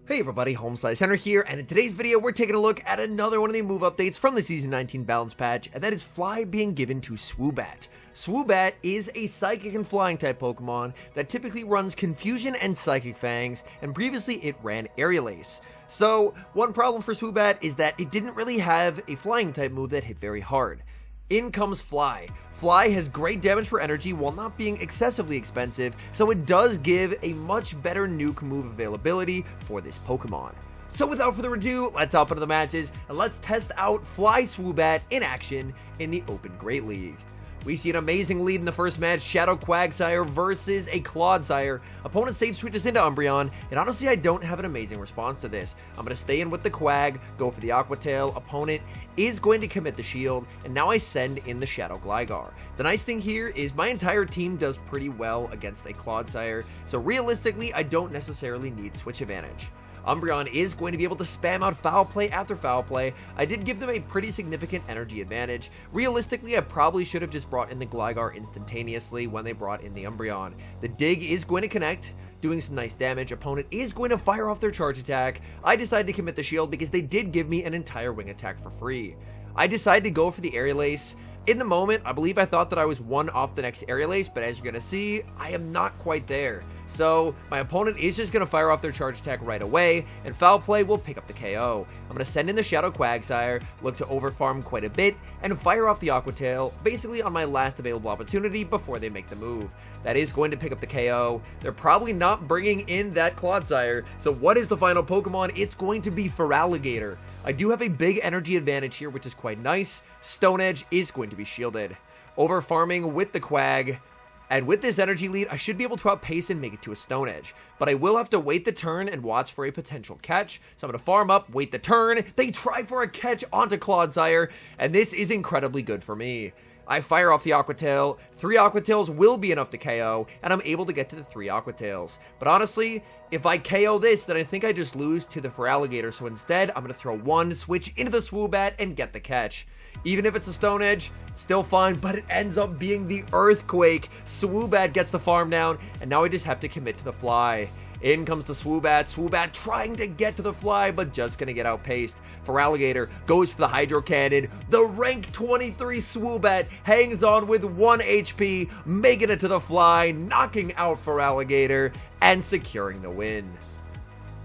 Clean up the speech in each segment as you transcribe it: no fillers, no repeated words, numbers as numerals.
Hey everybody, HomeSliceHenry here, and in today's video we're taking a look at another one of the move updates from the Season 19 Balance Patch, and that is Fly being given to Swoobat. Swoobat is a Psychic and Flying type Pokemon that typically runs Confusion and Psychic Fangs, and previously it ran Aerial Ace. So, one problem for Swoobat is that it didn't really have a Flying type move that hit very hard. In comes Fly. Fly has great damage per energy while not being excessively expensive, so it does give a much better nuke move availability for this Pokemon. So without further ado, let's hop into the matches and let's test out Fly Swoobat in action in the Open Great League. We see an amazing lead in the first match, Shadow Quagsire versus a Clodsire. Opponent safe switches into Umbreon, and honestly I don't have an amazing response to this. I'm going to stay in with the Quag, go for the Aqua Tail. Opponent is going to commit the shield, and now I send in the Shadow Gligar. The nice thing here is my entire team does pretty well against a Clodsire, so realistically I don't necessarily need switch advantage. Umbreon is going to be able to spam out Foul Play after Foul Play. I did give them a pretty significant energy advantage. Realistically, I probably should have just brought in the Gligar instantaneously when they brought in the Umbreon. The Dig is going to connect, doing some nice damage. Opponent is going to fire off their charge attack. I decided to commit the shield because they did give me an entire wing attack for free. I decided to go for the Aerial Ace. In the moment, I believe I thought that I was one off the next Aerial Ace, but as you're going to see, I am not quite there. So, my opponent is just going to fire off their charge attack right away, and Foul Play will pick up the KO. I'm going to send in the Shadow Quagsire, look to overfarm quite a bit, and fire off the Aqua Tail, basically on my last available opportunity before they make the move. That is going to pick up the KO. They're probably not bringing in that Clodsire, so what is the final Pokemon? It's going to be Feraligatr. I do have a big energy advantage here, which is quite nice. Stone Edge is going to be shielded. Overfarming with the Quag. And with this energy lead, I should be able to outpace and make it to a Stone Edge. But I will have to wait the turn and watch for a potential catch. So I'm going to farm up, wait the turn. They try for a catch onto Clodsire, and this is incredibly good for me. I fire off the Aqua Tail. 3 Aqua Tails will be enough to KO, and I'm able to get to the 3 Aqua Tails. But honestly, if I KO this, then I think I just lose to the Feraligatr. So instead, I'm going to throw one, switch into the Swoobat, and get the catch. Even if it's a Stone Edge, still fine, but it ends up being the Earthquake. Swoobat gets the farm down, and now I just have to commit to the Fly. In comes the Swoobat. Swoobat trying to get to the Fly, but just gonna get outpaced. Feraligatr goes for the Hydro Cannon. The rank 23 Swoobat hangs on with 1 HP, making it to the Fly, knocking out Feraligatr, and securing the win.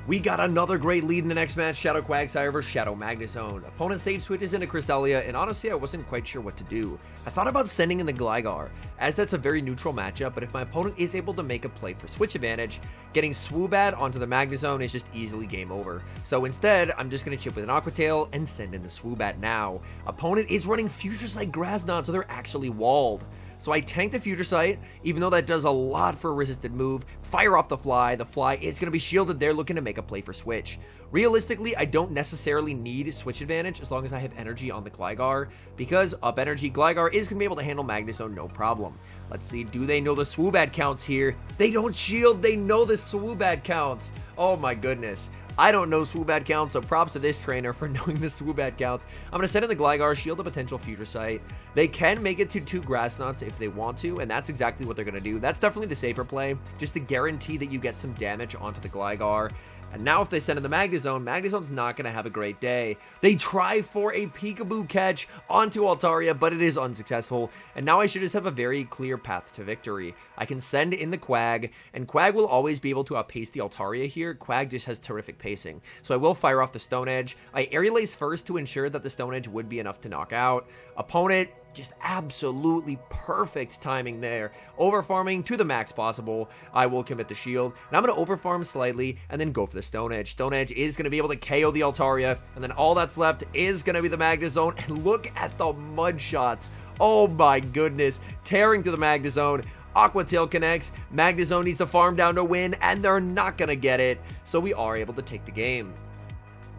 We got another great lead in the next match, Shadow Quagsire versus Shadow Magnezone. Opponent save switches into Cresselia, and honestly I wasn't quite sure what to do. I thought about sending in the Gligar, as that's a very neutral matchup, but if my opponent is able to make a play for switch advantage, getting Swoobat onto the Magnezone is just easily game over. So instead, I'm just going to chip with an Aqua Tail and send in the Swoobat now. Opponent is running Future Sight Grass Knot, so they're actually walled. So I tank the Future Sight, even though that does a lot for a resisted move, fire off the Fly is going to be shielded, they're looking to make a play for switch. Realistically, I don't necessarily need switch advantage as long as I have energy on the Gligar, because up energy Gligar is going to be able to handle Magnezone no problem. Let's see, do they know the Swoobat counts here? They don't shield, they know the Swoobat counts. Oh my goodness. I don't know Swoobat counts, so props to this trainer for knowing the Swoobat counts. I'm going to send in the Gligar, shield a potential Future Sight. They can make it to 2 Grass Knots if they want to, and that's exactly what they're going to do. That's definitely the safer play, just to guarantee that you get some damage onto the Gligar. And now if they send in the Magnezone, Magnezone's not going to have a great day. They try for a Peekaboo catch onto Altaria, but it is unsuccessful. And now I should just have a very clear path to victory. I can send in the Quag, and Quag will always be able to outpace the Altaria here. Quag just has terrific pacing. So I will fire off the Stone Edge. I Aerial Ace first to ensure that the Stone Edge would be enough to knock out. Opponent, just absolutely perfect timing there. Overfarming to the max possible. I will commit the shield, and I'm going to overfarm slightly and then go for the Stone Edge. Stone Edge is going to be able to KO the Altaria, and then all that's left is going to be the Magnezone, and look at the mud shots. Oh my goodness. Tearing through the Magnezone. Aqua Tail connects. Magnezone needs to farm down to win, and they're not going to get it, so we are able to take the game.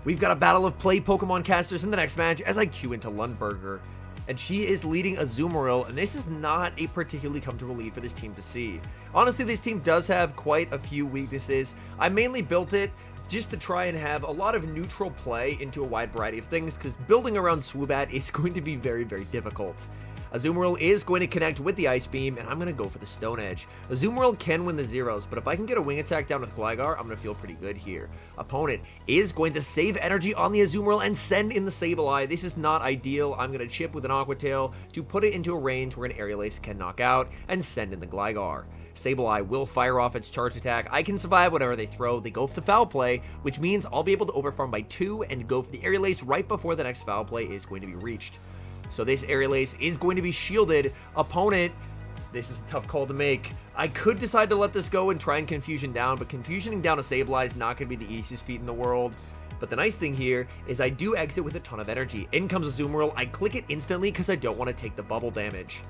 We've got a battle of play Pokemon casters in the next match as I queue into Lundberger. And she is leading Azumarill, and this is not a particularly comfortable lead for this team to see. Honestly, this team does have quite a few weaknesses. I mainly built it just to try and have a lot of neutral play into a wide variety of things, because building around Swoobat is going to be very, very difficult. Azumarill is going to connect with the Ice Beam, and I'm going to go for the Stone Edge. Azumarill can win the zeros, but if I can get a Wing Attack down with Gligar, I'm going to feel pretty good here. Opponent is going to save energy on the Azumarill and send in the Sableye. This is not ideal. I'm going to chip with an Aqua Tail to put it into a range where an Aerial Ace can knock out and send in the Gligar. Sableye will fire off its charge attack. I can survive whatever they throw. They go for the Foul Play, which means I'll be able to overfarm by 2 and go for the Aerial Ace right before the next Foul Play is going to be reached. So this Aerial Ace is going to be shielded. Opponent, this is a tough call to make. I could decide to let this go and try and Confusion down, but Confusioning down a Sableye is not going to be the easiest feat in the world. But the nice thing here is I do exit with a ton of energy. In comes Azumarill. I click it instantly because I don't want to take the bubble damage.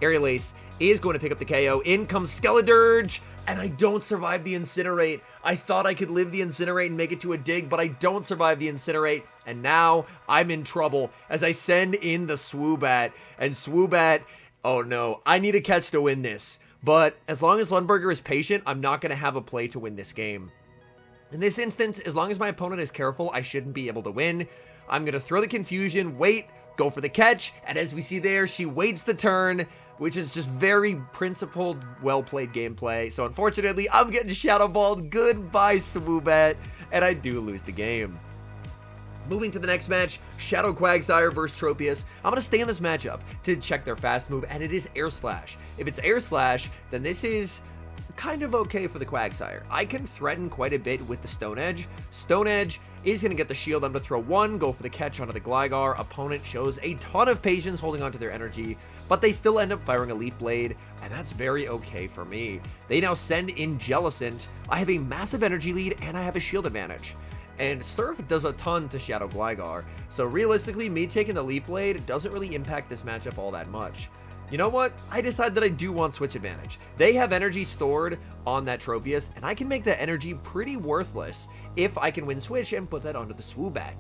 Aerial Ace is going to pick up the KO. In comes Skeledirge, and I don't survive the Incinerate. I thought I could live the Incinerate and make it to a dig, but I don't survive the Incinerate, and now I'm in trouble as I send in the Swoobat. And Swoobat, oh no, I need a catch to win this. But as long as Lundberger is patient, I'm not going to have a play to win this game. In this instance, as long as my opponent is careful, I shouldn't be able to win. I'm going to throw the Confusion, wait, go for the catch, and as we see there, she waits the turn, which is just very principled, well-played gameplay. So unfortunately, I'm getting Shadow Balled. Goodbye, Swoobat, and I do lose the game. Moving to the next match, Shadow Quagsire versus Tropius. I'm going to stay in this matchup to check their fast move, and it is Air Slash. If it's Air Slash, then this is kind of okay for the Quagsire. I can threaten quite a bit with the Stone Edge. Stone Edge is going to get the shield. I'm going to throw 1, go for the catch onto the Gligar. Opponent shows a ton of patience holding onto their energy, but they still end up firing a Leaf Blade, and that's very okay for me. They now send in Jellicent. I have a massive energy lead, and I have a shield advantage. And Surf does a ton to Shadow Gligar, so realistically, me taking the Leaf Blade doesn't really impact this matchup all that much. You know what? I decide that I do want Switch advantage. They have energy stored on that Tropius, and I can make that energy pretty worthless if I can win Switch and put that onto the Swoobat.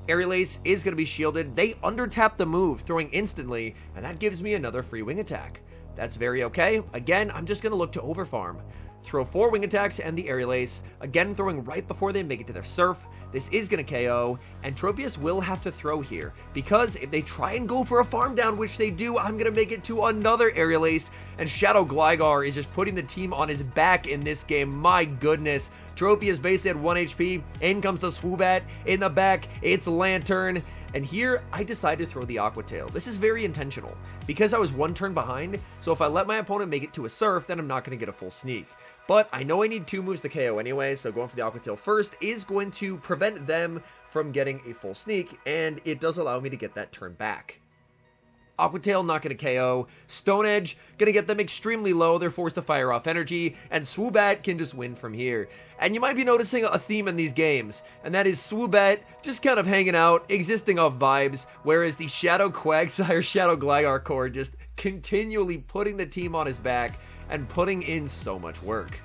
Aerial Ace is going to be shielded. They undertap the move, throwing instantly, and that gives me another free Wing Attack. That's very okay. Again, I'm just going to look to overfarm. Throw 4 Wing Attacks and the Aerial Ace, again throwing right before they make it to their Surf. This is going to KO, and Tropius will have to throw here, because if they try and go for a farm down, which they do, I'm going to make it to another Aerial Ace, and Shadow Gligar is just putting the team on his back in this game. My goodness. Tropius basically at 1 HP, in comes the Swoobat, in the back, it's Lanturn, and here I decide to throw the Aqua Tail. This is very intentional, because I was 1 turn behind, so if I let my opponent make it to a Surf, then I'm not going to get a full sneak. But I know I need 2 moves to KO anyway, so going for the Aqua Tail first is going to prevent them from getting a full sneak, and it does allow me to get that turn back. Aqua Tail not going to KO, Stone Edge going to get them extremely low, they're forced to fire off energy, and Swoobat can just win from here. And you might be noticing a theme in these games, and that is Swoobat just kind of hanging out, existing off vibes, whereas the Shadow Quagsire, Shadow Gligar core just continually putting the team on his back and putting in so much work.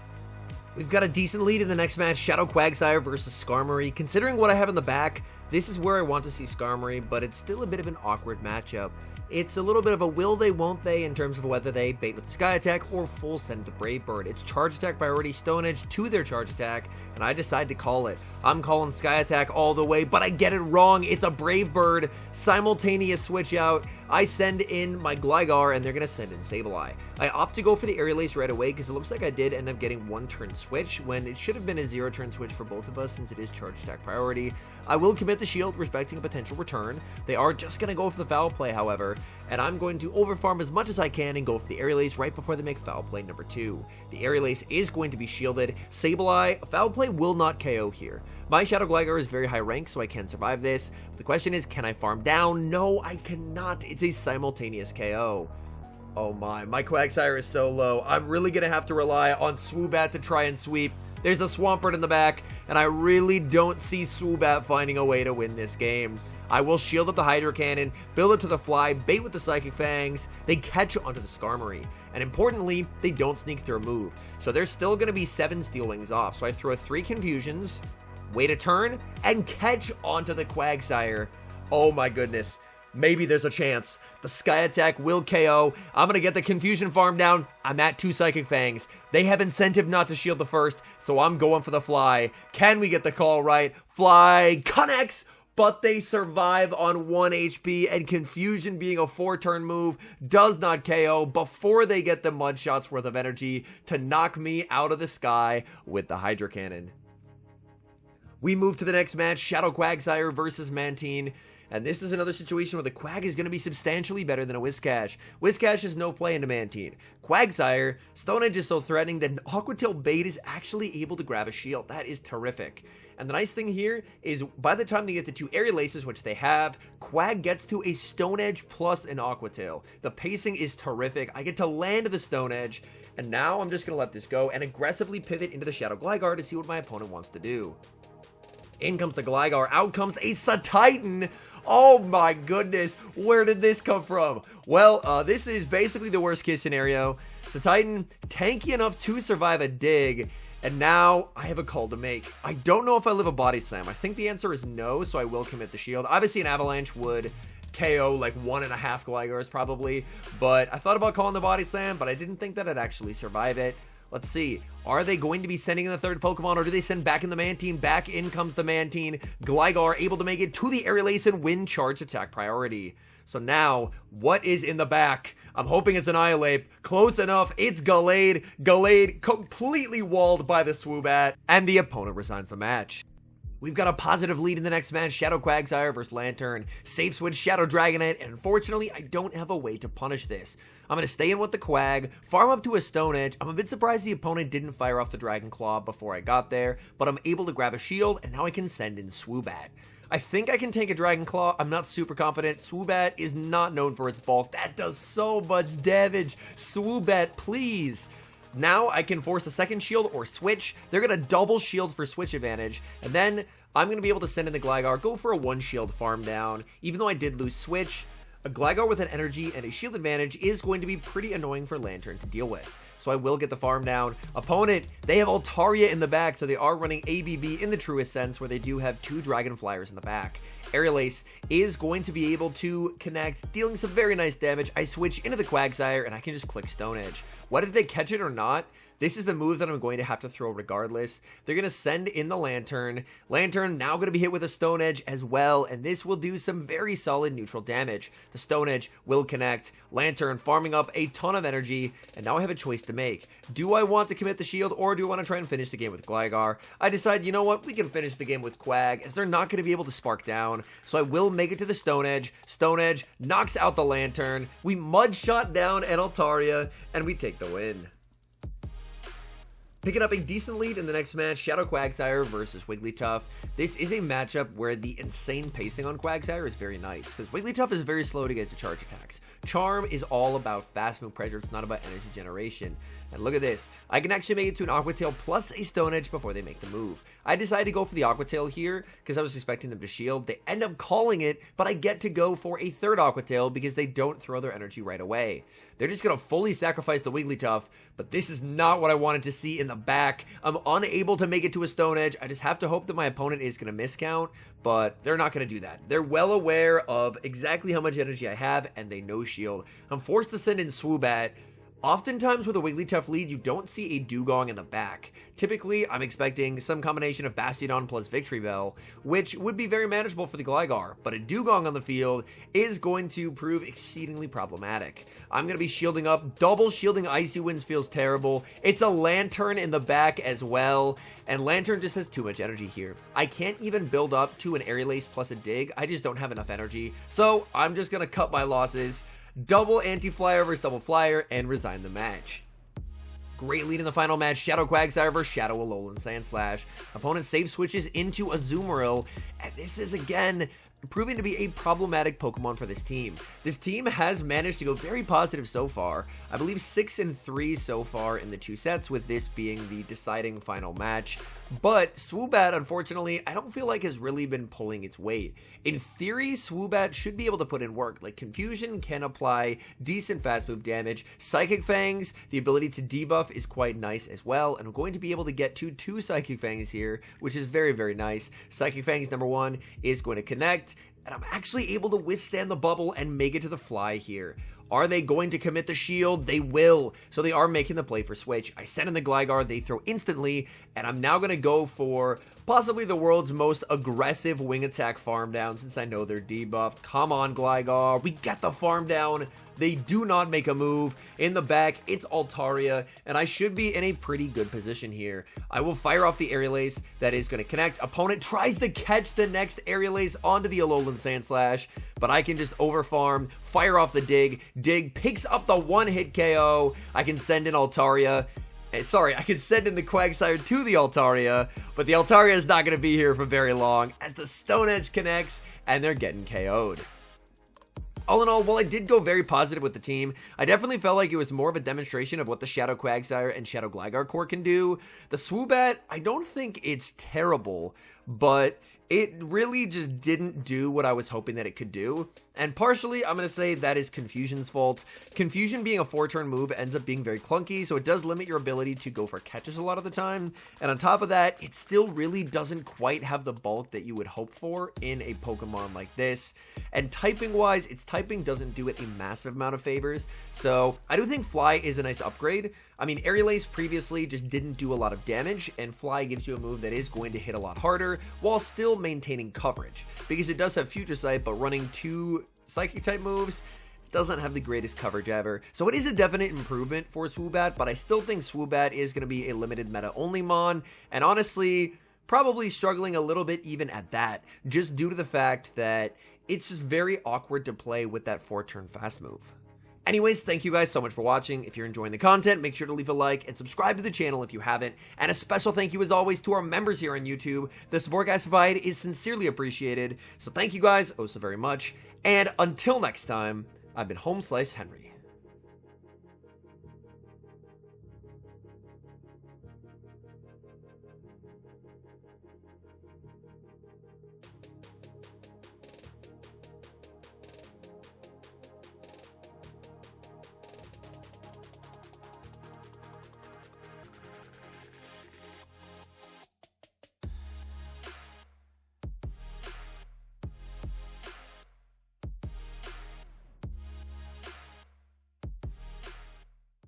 We've got a decent lead in the next match, Shadow Quagsire versus Skarmory. Considering what I have in the back, this is where I want to see Skarmory, but it's still a bit of an awkward matchup. It's a little bit of a will they, won't they in terms of whether they bait with Sky Attack or full send the Brave Bird. It's Charge Attack priority, Stone Edge to their Charge Attack, and I decide to call it. I'm calling Sky Attack all the way, but I get it wrong. It's a Brave Bird, simultaneous switch out. I send in my Gligar, and they're going to send in Sableye. I opt to go for the Aerial Ace right away, because it looks like I did end up getting 1 turn switch, when it should have been a 0 turn switch for both of us, since it is Charge Attack priority. I will commit the shield, respecting a potential return. They are just going to go for the Foul Play, however, and I'm going to overfarm as much as I can and go for the Aerial Ace right before they make Foul Play number 2. The Aerial Ace is going to be shielded. Sableye, Foul Play will not KO here. My Shadow Gligar is very high rank, so I can survive this. But the question is, can I farm down? No, I cannot. It's a simultaneous KO. Oh my Quagsire is so low. I'm really going to have to rely on Swoobat to try and sweep. There's a Swampert in the back, and I really don't see Swoobat finding a way to win this game. I will shield up the Hydro Cannon, build up to the Fly, bait with the Psychic Fangs, they catch onto the Skarmory, and importantly, they don't sneak through a move. So there's still going to be 7 Steel Wings off, so I throw 3 Confusions, wait a turn, and catch onto the Quagsire. Oh my goodness. Maybe there's a chance. The Sky Attack will KO. I'm going to get the Confusion farm down. I'm at 2 Psychic Fangs. They have incentive not to shield the first, so I'm going for the Fly. Can we get the call right? Fly connects. but they survive on 1 HP, and Confusion being a 4-turn move does not KO before they get the Mud Shot's worth of energy to knock me out of the sky with the Hydro Cannon. We move to the next match, Shadow Quagsire versus Mantine. And this is another situation where the Quag is going to be substantially better than a Whiscash. Whiscash has no play into Mantine. Quagsire, Stone Edge is so threatening that an Aqua Tail bait is actually able to grab a shield. That is terrific. And the nice thing here is by the time they get to 2 Aerial Aces, which they have, Quag gets to a Stone Edge plus an Aqua Tail. The pacing is terrific. I get to land the Stone Edge, and now I'm just going to let this go and aggressively pivot into the Shadow Gligar to see what my opponent wants to do. In comes the Gligar, out comes a Titan. Oh my goodness, where did this come from? Well, this is basically the worst case scenario. Titan, tanky enough to survive a dig, and now I have a call to make. I don't know if I live a Body Slam. I think the answer is no, so I will commit the shield. Obviously, an Avalanche would KO like 1.5 Gligars probably, but I thought about calling the Body Slam, but I didn't think that I'd actually survive it. Let's see. Are they going to be sending in the third Pokemon, or do they send back in the Mantine? Back in comes the Mantine. Gligar able to make it to the Aerial Ace and win charge attack priority. So now, what is in the back? I'm hoping it's Annihilate. Close enough. It's Gallade. Gallade completely walled by the Swoobat, and the opponent resigns the match. We've got a positive lead in the next match, Shadow Quagsire versus Lanturn. Safe switch Shadow Dragonite, and unfortunately, I don't have a way to punish this. I'm going to stay in with the Quag, farm up to a Stone Edge. I'm a bit surprised the opponent didn't fire off the Dragon Claw before I got there, but I'm able to grab a shield, and now I can send in Swoobat. I think I can take a Dragon Claw. I'm not super confident. Swoobat is not known for its bulk. That does so much damage. Swoobat, please. Now I can force a second shield or switch. They're going to double shield for switch advantage, and then I'm going to be able to send in the Gligar, go for a 1 shield farm down. Even though I did lose switch, a Gligar with an energy and a shield advantage is going to be pretty annoying for Lanturn to deal with. So I will get the farm down. Opponent, they have Altaria in the back, so they are running ABB in the truest sense, where they do have 2 Dragon Flyers in the back. Aerial Ace is going to be able to connect, dealing some very nice damage. I switch into the Quagsire, and I can just click Stone Edge. Whether they catch it or not, this is the move that I'm going to have to throw regardless. They're going to send in the Lanturn. Lanturn now going to be hit with a Stone Edge as well, and this will do some very solid neutral damage. The Stone Edge will connect. Lanturn farming up a ton of energy, and now I have a choice to make. Do I want to commit the shield, or do I want to try and finish the game with Gligar? I decide, you know what, we can finish the game with Quag, as they're not going to be able to spark down, so I will make it to the Stone Edge. Stone Edge knocks out the Lanturn. We Mud Shot down an Altaria, and we take the win. Picking up a decent lead in the next match, Shadow Quagsire versus Wigglytuff. This is a matchup where the insane pacing on Quagsire is very nice, because Wigglytuff is very slow to get to charge attacks. Charm is all about fast move pressure, it's not about energy generation. And look at this, I can actually make it to an Aqua Tail plus a Stone Edge before they make the move. I decided to go for the Aqua Tail here because I was expecting them to shield. They end up calling it, but I get to go for a third Aqua Tail because they don't throw their energy right away. They're just going to fully sacrifice the Wigglytuff, but this is not what I wanted to see in the back. I'm unable to make it to a Stone Edge. I just have to hope that my opponent is going to miscount, but they're not going to do that. They're well aware of exactly how much energy I have, and they no shield. I'm forced to send in Swoobat. Oftentimes with a Wigglytuff lead, you don't see a Dugong in the back. Typically, I'm expecting some combination of Bastiodon plus Victory Bell, which would be very manageable for the Gligar, but a Dugong on the field is going to prove exceedingly problematic. I'm going to be shielding up. Double shielding Icy Winds feels terrible. It's a Lanturn in the back as well, and Lanturn just has too much energy here. I can't even build up to an Aerial Ace plus a Dig. I just don't have enough energy, so I'm just going to cut my losses. Double anti-flyer versus double flyer, and resign the match. Great lead in the final match, Shadow Quagsire versus Shadow Alolan Sandslash. Opponent safe switches into Azumarill, and this is again proving to be a problematic Pokemon for this team. This team has managed to go very positive so far. I believe 6-3 so far in the 2 sets, with this being the deciding final match. But Swoobat, unfortunately, I don't feel like has really been pulling its weight. In theory, Swoobat should be able to put in work. Like, Confusion can apply decent fast move damage. Psychic Fangs, the ability to debuff is quite nice as well. And I'm going to be able to get to 2 Psychic Fangs here, which is very, very nice. Psychic Fangs number 1 is going to connect, and I'm actually able to withstand the bubble and make it to the fly here. Are they going to commit the shield? They will. So they are making the play for switch. I send in the Gligar, they throw instantly, and I'm now going to go for possibly the world's most aggressive wing attack farm down since I know they're debuffed. Come on, Gligar. We get the farm down. They do not make a move. In the back, it's Altaria, and I should be in a pretty good position here. I will fire off the Aerial Ace. That is going to connect. Opponent tries to catch the next Aerial Ace onto the Alolan Sandslash, but I can just overfarm, fire off the Dig. Dig picks up the one-hit KO. I can send in Altaria. Sorry, I can send in the Quagsire to the Altaria, but the Altaria is not going to be here for very long as the Stone Edge connects, and they're getting KO'd. All in all, while I did go very positive with the team, I definitely felt like it was more of a demonstration of what the Shadow Quagsire and Shadow Gligar core can do. The Swoobat, I don't think it's terrible, but it really just didn't do what I was hoping that it could do. And partially, I'm going to say that is Confusion's fault. Confusion being a 4-turn move ends up being very clunky, so it does limit your ability to go for catches a lot of the time. And on top of that, it still really doesn't quite have the bulk that you would hope for in a Pokemon like this. And typing-wise, its typing doesn't do it a massive amount of favors. So I do think Fly is a nice upgrade. I mean, Aerial Ace previously just didn't do a lot of damage, and Fly gives you a move that is going to hit a lot harder while still maintaining coverage. Because it does have Future Sight, but running 2 Psychic type moves doesn't have the greatest coverage ever. So it is a definite improvement for Swoobat, but I still think Swoobat is going to be a limited meta only mon, and honestly, probably struggling a little bit even at that, just due to the fact that it's just very awkward to play with that 4-turn fast move. Anyways, thank you guys so much for watching. If you're enjoying the content, make sure to leave a like and subscribe to the channel if you haven't. And a special thank you as always to our members here on YouTube. The support guys provide is sincerely appreciated. So thank you guys oh so very much. And until next time, I've been HomeSliceHenry.